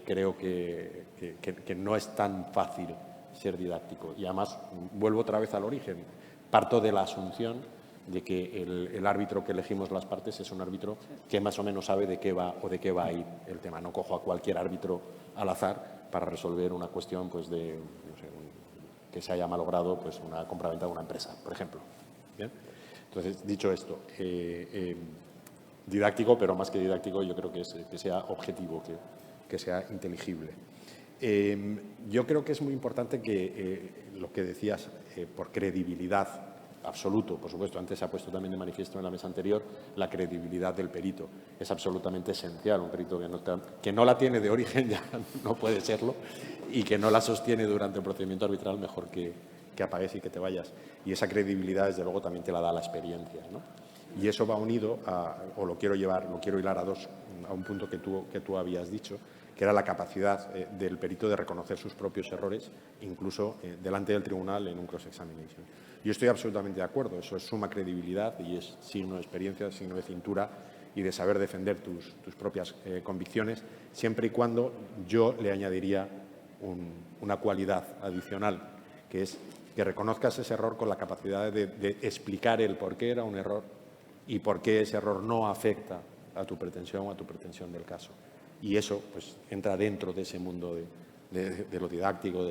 creo que no es tan fácil ser didáctico. Y además, vuelvo otra vez al origen. Parto de la asunción de que el árbitro que elegimos las partes es un árbitro que más o menos sabe de qué va o de qué va a ir el tema. No cojo a cualquier árbitro al azar para resolver una cuestión pues, de, no sé, que se haya malogrado pues, una compraventa de una empresa, por ejemplo. ¿Bien? Entonces, dicho esto, didáctico, pero más que didáctico, yo creo que sea objetivo, que sea inteligible. Yo creo que es muy importante que lo que decías, por credibilidad, absoluto, por supuesto, antes se ha puesto también de manifiesto en la mesa anterior, la credibilidad del perito. Es absolutamente esencial. Un perito que no la tiene de origen ya no puede serlo y que no la sostiene durante el procedimiento arbitral, mejor que apagues y que te vayas. Y esa credibilidad, desde luego, también te la da la experiencia, ¿no? Y eso va unido lo quiero hilar a un punto que tú habías dicho, que era la capacidad del perito de reconocer sus propios errores, incluso delante del tribunal en un cross-examination. Yo estoy absolutamente de acuerdo, eso es suma credibilidad y es signo de experiencia, signo de cintura y de saber defender tus propias convicciones, siempre y cuando yo le añadiría una cualidad adicional, que es que reconozcas ese error con la capacidad de explicar el por qué era un error y por qué ese error no afecta a tu pretensión o a tu pretensión del caso. Y eso pues, entra dentro de ese mundo de lo didáctico,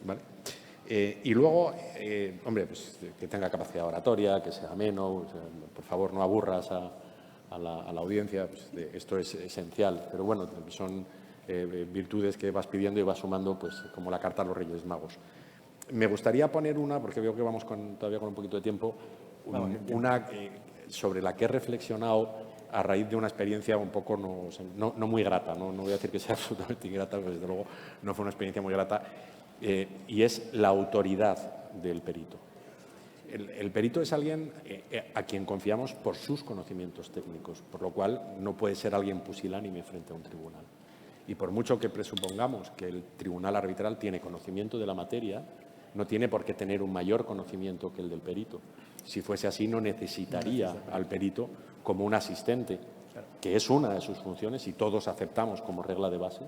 ¿vale? Y luego, hombre, pues, que tenga capacidad oratoria, que sea ameno, o sea, por favor, no aburras a la audiencia, pues, esto es esencial. Pero bueno, son virtudes que vas pidiendo y vas sumando, pues, como la carta a los Reyes Magos. Me gustaría poner una, porque veo que vamos todavía con un poquito de tiempo, una sobre la que he reflexionado a raíz de una experiencia un poco no muy grata, no voy a decir que sea absolutamente ingrata, pero desde luego no fue una experiencia muy grata, y es la autoridad del perito. El perito es alguien a quien confiamos por sus conocimientos técnicos, por lo cual no puede ser alguien pusilánime frente a un tribunal. Y por mucho que presupongamos que el tribunal arbitral tiene conocimiento de la materia, no tiene por qué tener un mayor conocimiento que el del perito. Si fuese así, no necesitaría al perito como un asistente, que es una de sus funciones, y todos aceptamos como regla de base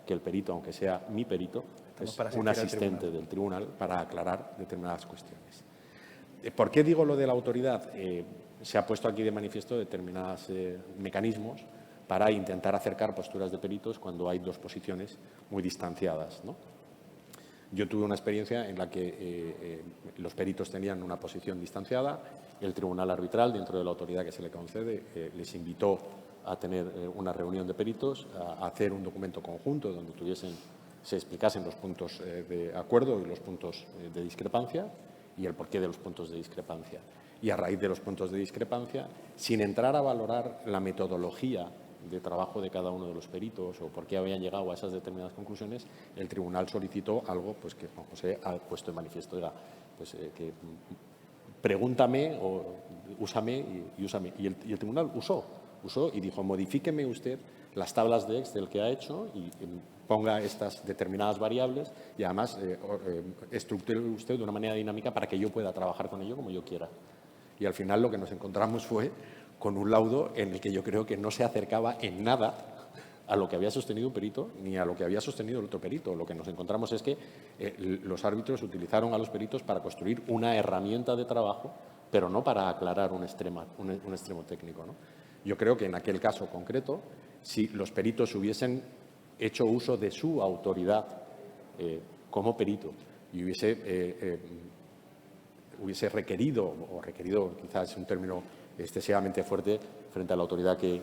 que el perito, aunque sea mi perito, es un asistente del tribunal para aclarar determinadas cuestiones. ¿Por qué digo lo de la autoridad? Se ha puesto aquí de manifiesto determinados mecanismos para intentar acercar posturas de peritos cuando hay dos posiciones muy distanciadas, ¿no? Yo tuve una experiencia en la que los peritos tenían una posición distanciada, el tribunal arbitral, dentro de la autoridad que se le concede, les invitó a tener una reunión de peritos, a hacer un documento conjunto donde se explicasen los puntos de acuerdo y los puntos de discrepancia y el porqué de los puntos de discrepancia. Y a raíz de los puntos de discrepancia, sin entrar a valorar la metodología de trabajo de cada uno de los peritos o por qué habían llegado a esas determinadas conclusiones, el tribunal solicitó algo pues, que Juan José ha puesto en manifiesto. Era, pues, que pregúntame o úsame y úsame. Y el tribunal usó y dijo, modifíqueme usted las tablas de Excel que ha hecho y ponga estas determinadas variables y además estructure usted de una manera dinámica para que yo pueda trabajar con ello como yo quiera. Y al final lo que nos encontramos fue con un laudo en el que yo creo que no se acercaba en nada a lo que había sostenido un perito ni a lo que había sostenido el otro perito. Lo que nos encontramos es que los árbitros utilizaron a los peritos para construir una herramienta de trabajo, pero no para aclarar un extremo técnico, ¿no? Yo creo que en aquel caso concreto, si los peritos hubiesen hecho uso de su autoridad como perito y hubiese requerido quizás es un término excesivamente fuerte frente a la autoridad que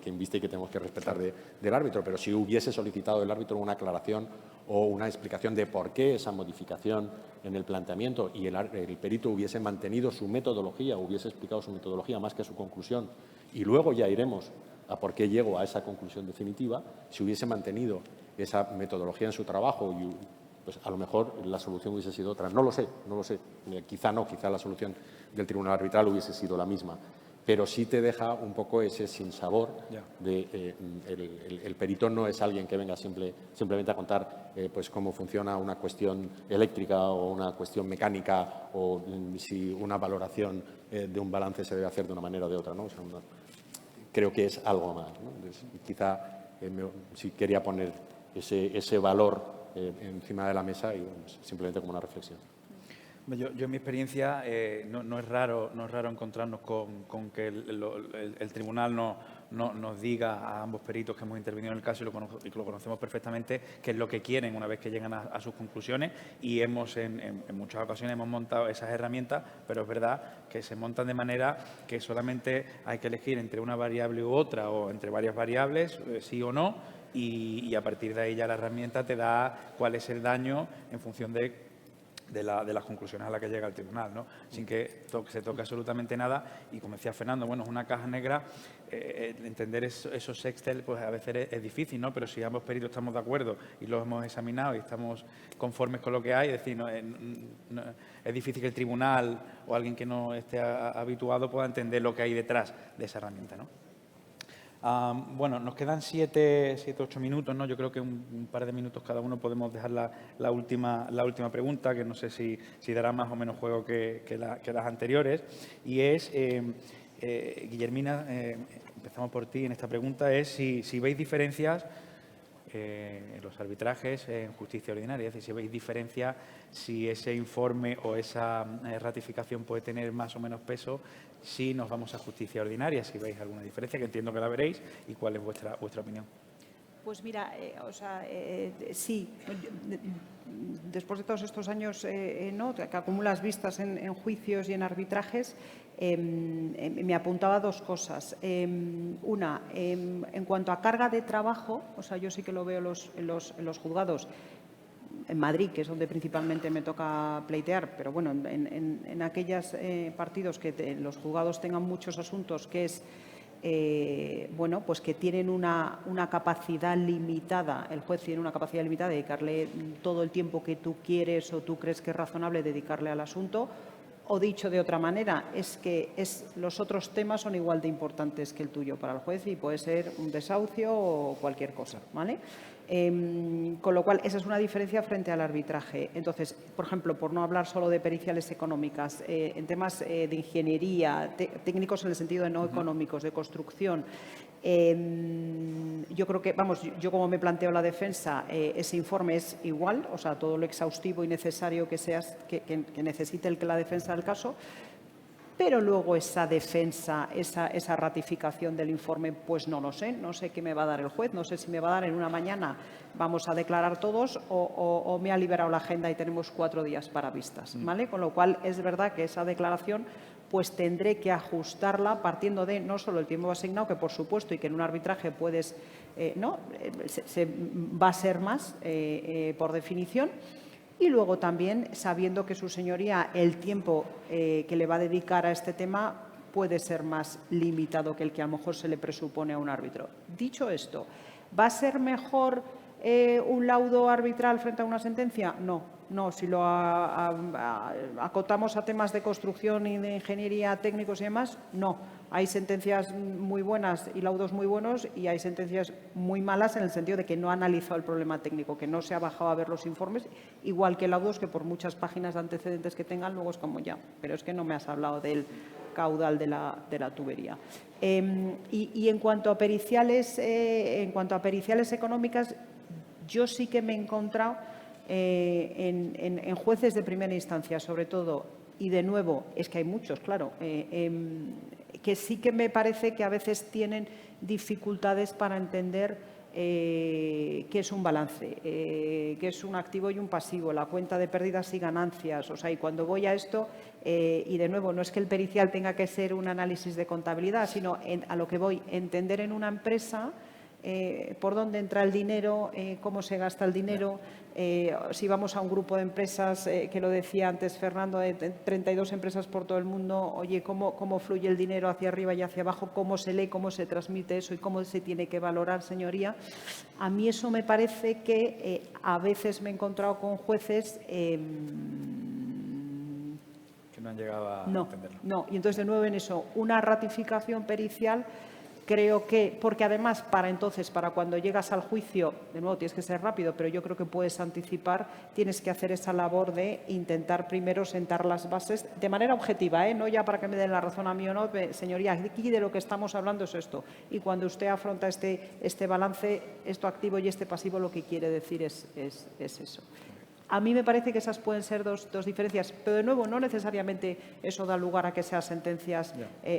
inviste y que tenemos que respetar del árbitro, pero si hubiese solicitado el árbitro una aclaración o una explicación de por qué esa modificación en el planteamiento y el perito hubiese mantenido su metodología, hubiese explicado su metodología más que su conclusión, y luego ya iremos a por qué llego a esa conclusión definitiva, si hubiese mantenido esa metodología en su trabajo y pues a lo mejor la solución hubiese sido otra. No lo sé, no lo sé. Quizá no, quizá la solución del tribunal arbitral hubiese sido la misma. Pero sí te deja un poco ese sinsabor de el perito no es alguien que venga simplemente a contar pues cómo funciona una cuestión eléctrica o una cuestión mecánica o si una valoración de un balance se debe hacer de una manera o de otra, ¿no? O sea, creo que es algo más, ¿no? Entonces, quizá sí quería poner ese valor encima de la mesa y bueno, simplemente como una reflexión. Yo en mi experiencia no es raro encontrarnos con que el tribunal nos diga a ambos peritos que hemos intervenido en el caso y lo conocemos perfectamente qué es lo que quieren una vez que llegan a sus conclusiones, y en muchas ocasiones hemos montado esas herramientas, pero es verdad que se montan de manera que solamente hay que elegir entre una variable u otra o entre varias variables, sí o no, y a partir de ahí ya la herramienta te da cuál es el daño en función de las conclusiones a las que llega el tribunal, ¿no? Sin que se toque absolutamente nada. Y como decía Fernando, bueno, es una caja negra, entender esos Excel pues a veces es difícil, ¿no? Pero si ambos peritos estamos de acuerdo y los hemos examinado y estamos conformes con lo que hay, es decir, es difícil que el tribunal o alguien que no esté habituado pueda entender lo que hay detrás de esa herramienta, ¿no? Bueno, nos quedan 7 u 8 minutos, ¿no? Yo creo que un par de minutos cada uno podemos dejar la última pregunta, que no sé si dará más o menos juego que las anteriores. Y es, Guillermina, empezamos por ti en esta pregunta, es si veis diferencias en los arbitrajes en justicia ordinaria, es decir, si veis diferencia, si ese informe o esa ratificación puede tener más o menos peso si nos vamos a justicia ordinaria, si veis alguna diferencia, que entiendo que la veréis, y cuál es vuestra opinión. Pues mira, sí, después de todos estos años ¿no? que acumulas vistas en juicios y en arbitrajes, me apuntaba 2 cosas. Una, en cuanto a carga de trabajo, o sea, yo sí que lo veo en los juzgados, en Madrid, que es donde principalmente me toca pleitear, pero bueno, en aquellos partidos que los juzgados tengan muchos asuntos, que es bueno, pues que tienen una capacidad limitada, el juez tiene una capacidad limitada de dedicarle todo el tiempo que tú quieres o tú crees que es razonable dedicarle al asunto, o dicho de otra manera, es que los otros temas son igual de importantes que el tuyo para el juez y puede ser un desahucio o cualquier cosa, ¿vale? Con lo cual, esa es una diferencia frente al arbitraje. Entonces, por ejemplo, por no hablar solo de periciales económicas, en temas de ingeniería, técnicos en el sentido de no económicos, de construcción, yo creo que, vamos, yo como me planteo la defensa, ese informe es igual, o sea, todo lo exhaustivo y necesario que necesite la defensa del caso, pero luego esa defensa, esa ratificación del informe, pues no lo sé, no sé qué me va a dar el juez, no sé si me va a dar en una mañana, vamos a declarar todos, o me ha liberado la agenda y tenemos 4 días para vistas, ¿vale? Con lo cual es verdad que esa declaración pues tendré que ajustarla partiendo de no solo el tiempo asignado, que por supuesto, y que en un arbitraje puedes, va a ser más por definición, y luego también sabiendo que su señoría el tiempo que le va a dedicar a este tema puede ser más limitado que el que a lo mejor se le presupone a un árbitro. Dicho esto, ¿va a ser mejor un laudo arbitral frente a una sentencia? No, si lo acotamos a temas de construcción y de ingeniería, técnicos y demás, no. Hay sentencias muy buenas y laudos muy buenos, y hay sentencias muy malas en el sentido de que no ha analizado el problema técnico, que no se ha bajado a ver los informes, igual que laudos que por muchas páginas de antecedentes que tengan, luego es como ya, pero es que no me has hablado del caudal de la tubería. Y en cuanto a periciales económicas, yo sí que me he encontrado en jueces de primera instancia, sobre todo, y de nuevo, es que hay muchos, claro, que sí que me parece que a veces tienen dificultades para entender qué es un balance, qué es un activo y un pasivo, la cuenta de pérdidas y ganancias. O sea, y cuando voy a esto, y de nuevo, no es que el pericial tenga que ser un análisis de contabilidad, sino a lo que voy, entender en una empresa por dónde entra el dinero, cómo se gasta el dinero. Si vamos a un grupo de empresas, que lo decía antes Fernando, de 32 empresas por todo el mundo, oye, ¿cómo fluye el dinero hacia arriba y hacia abajo? ¿Cómo se lee, cómo se transmite eso y cómo se tiene que valorar, señoría? A mí eso me parece que a veces me he encontrado con jueces Que no han llegado a entenderlo. No, y entonces de nuevo en eso, una ratificación pericial. Creo que, porque además para cuando llegas al juicio, de nuevo tienes que ser rápido, pero yo creo que puedes anticipar, tienes que hacer esa labor de intentar primero sentar las bases de manera objetiva, no ya para que me den la razón a mí o no, señoría, aquí de lo que estamos hablando es esto. Y cuando usted afronta este balance, esto activo y este pasivo, lo que quiere decir es eso. A mí me parece que esas pueden ser dos diferencias, pero de nuevo no necesariamente eso da lugar a que sean sentencias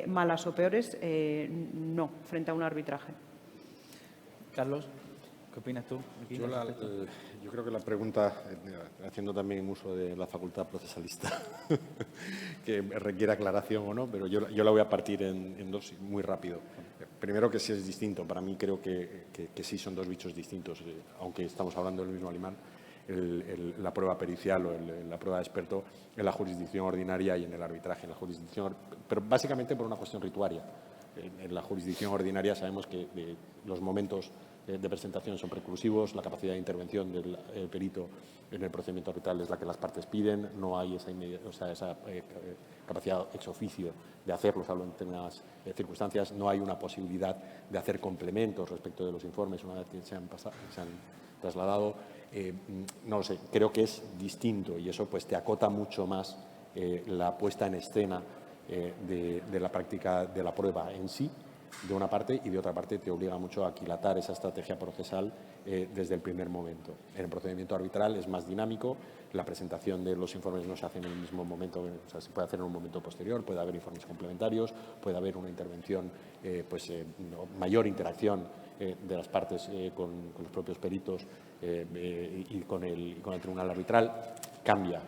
malas o peores, no, frente a un arbitraje. Carlos, ¿qué opinas tú? Yo creo que la pregunta, haciendo también uso de la facultad procesalista, que requiere aclaración o no, pero yo la voy a partir en dos muy rápido. Primero, que sí es distinto. Para mí creo que sí son dos bichos distintos, aunque estamos hablando del mismo animal. La prueba pericial o la prueba de experto en la jurisdicción ordinaria y en el arbitraje. En la jurisdicción, pero básicamente por una cuestión rituaria. En la jurisdicción ordinaria sabemos que los momentos de presentación son preclusivos, la capacidad de intervención del perito en el procedimiento arbitral es la que las partes piden, no hay esa capacidad ex oficio de hacerlo, salvo en determinadas circunstancias, no hay una posibilidad de hacer complementos respecto de los informes una vez que se han trasladado. No lo sé, creo que es distinto y eso pues te acota mucho más la puesta en escena de la práctica de la prueba en sí, de una parte, y de otra parte te obliga mucho a aquilatar esa estrategia procesal desde el primer momento. En el procedimiento arbitral es más dinámico, la presentación de los informes no se hace en el mismo momento, o sea, se puede hacer en un momento posterior, puede haber informes complementarios, puede haber una intervención, mayor interacción de las partes con los propios peritos y con el tribunal arbitral. Cambia,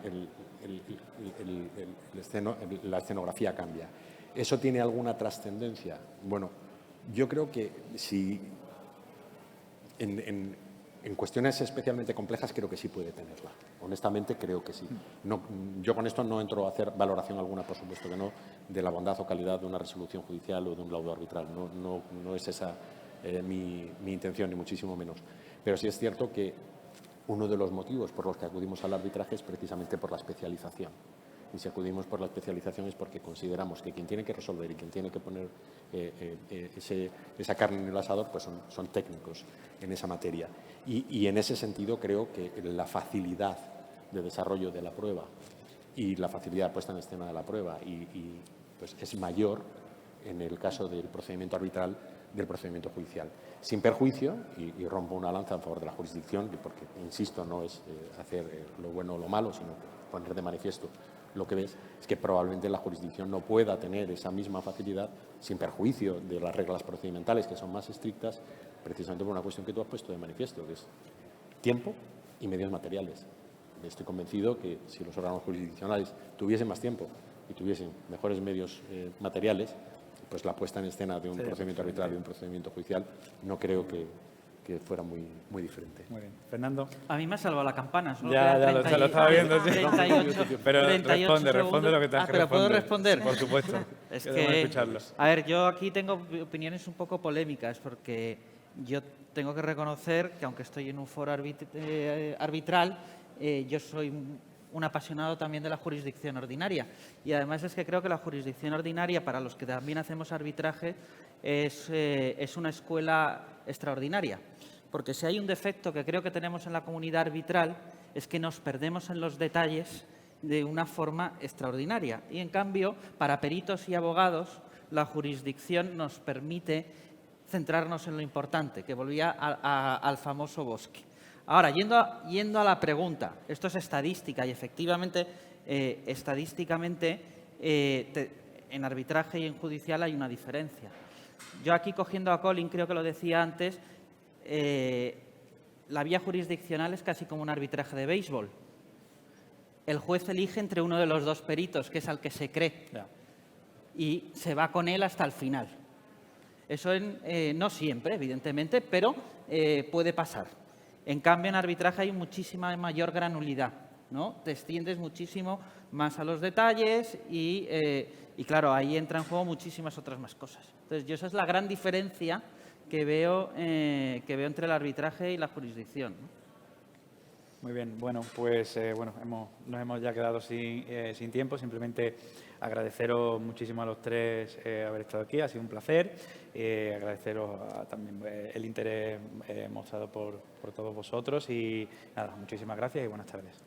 la escenografía cambia. ¿Eso tiene alguna trascendencia? Bueno, yo creo que si en cuestiones especialmente complejas creo que sí puede tenerla. Honestamente creo que sí. No, yo con esto no entro a hacer valoración alguna, por supuesto que no, de la bondad o calidad de una resolución judicial o de un laudo arbitral. No es esa mi intención, ni muchísimo menos. Pero sí es cierto que uno de los motivos por los que acudimos al arbitraje es precisamente por la especialización. Y si acudimos por la especialización es porque consideramos que quien tiene que resolver y quien tiene que poner esa carne en el asador pues son técnicos en esa materia. Y en ese sentido creo que la facilidad de desarrollo de la prueba y la facilidad de puesta en escena de la prueba pues es mayor en el caso del procedimiento arbitral del procedimiento judicial. Sin perjuicio, y rompo una lanza a favor de la jurisdicción, porque, insisto, no es hacer lo bueno o lo malo, sino poner de manifiesto lo que ves, es que probablemente la jurisdicción no pueda tener esa misma facilidad, sin perjuicio de las reglas procedimentales, que son más estrictas, precisamente por una cuestión que tú has puesto de manifiesto, que es tiempo y medios materiales. Estoy convencido que si los órganos jurisdiccionales tuviesen más tiempo y tuviesen mejores medios materiales, pues la puesta en escena de un procedimiento arbitral y de un procedimiento judicial no creo que fuera muy diferente. Muy bien. Fernando. A mí me ha salvado la campana. Solo Ya lo estaba viendo. Sí. 38, pero 38 responde lo que te has que pero responder. ¿puedo responder? Por supuesto. Es Queremos que, escucharlo. a ver, yo aquí tengo opiniones un poco polémicas porque yo tengo que reconocer que aunque estoy en un foro arbitral, yo soy un apasionado también de la jurisdicción ordinaria. Y además es que creo que la jurisdicción ordinaria, para los que también hacemos arbitraje, es una escuela extraordinaria. Porque si hay un defecto que creo que tenemos en la comunidad arbitral es que nos perdemos en los detalles de una forma extraordinaria. Y en cambio, para peritos y abogados, la jurisdicción nos permite centrarnos en lo importante, que volvía al famoso bosque. Ahora, yendo a la pregunta, esto es estadística y efectivamente, estadísticamente, en arbitraje y en judicial hay una diferencia. Yo aquí, cogiendo a Colin, creo que lo decía antes, la vía jurisdiccional es casi como un arbitraje de béisbol. El juez elige entre uno de los dos peritos, que es al que se cree, y se va con él hasta el final. Eso no siempre, evidentemente, pero puede pasar. En cambio, en arbitraje hay muchísima mayor granularidad, ¿no? Te extiendes muchísimo más a los detalles y claro, ahí entran en juego muchísimas otras más cosas. Entonces, esa es la gran diferencia que veo entre el arbitraje y la jurisdicción, ¿no? Muy bien, bueno, pues nos hemos ya quedado sin tiempo. Simplemente agradeceros muchísimo a los tres haber estado aquí, ha sido un placer. Agradeceros también el interés mostrado por todos vosotros y nada, muchísimas gracias y buenas tardes.